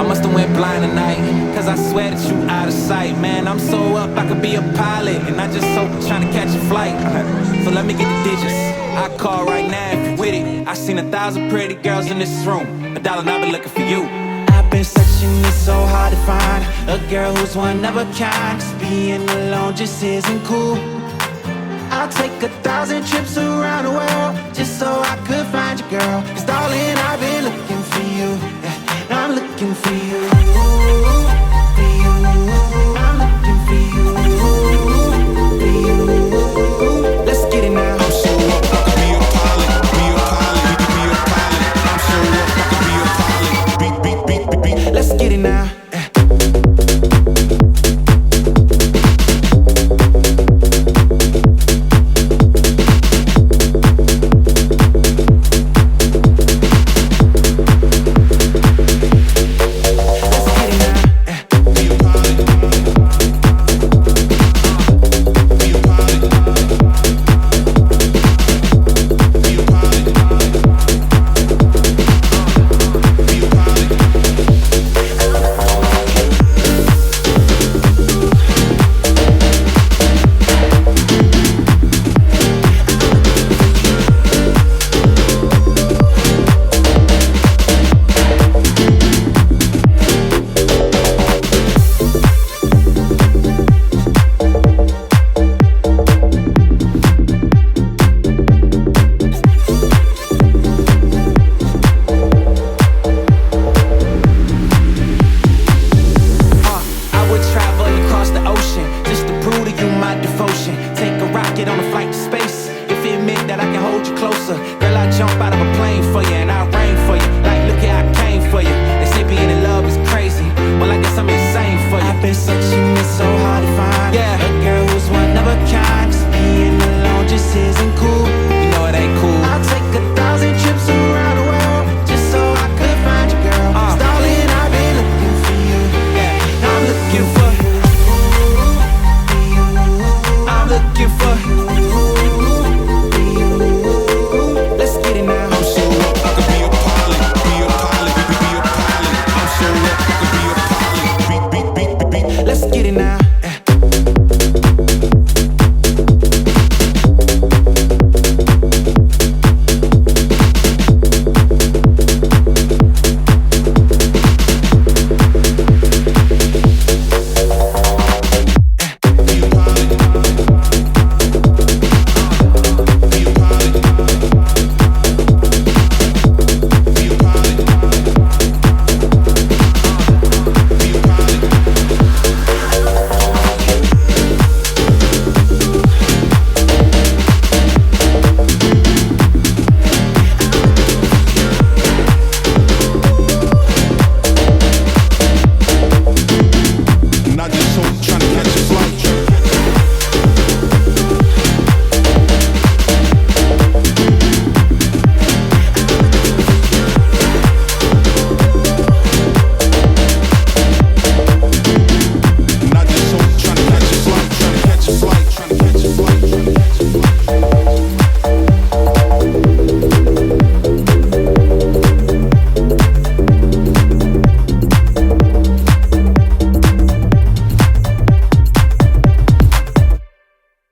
must have went blind tonight, cause I swear that you out of sight. Man, I'm so up, I could be a pilot, and I just hope you're trying to catch a flight. So let me get the digits, I call right now if you with it. I seen 1,000 pretty girls in this room, $1 and I've been looking for you. I've been searching, it's so hard to find a girl who's one of a kind. Cause being alone just isn't cool. I'll take 1,000 trips around the world just so I could find you, girl. Cause darling, I've been looking for you, yeah, I'm looking for you, for you. I'm looking for you, for you. Let's get it now. I'm so up, I could be a pilot, be a pilot, be a pilot. I'm so up, I could be a pilot. Beat. Let's get it now.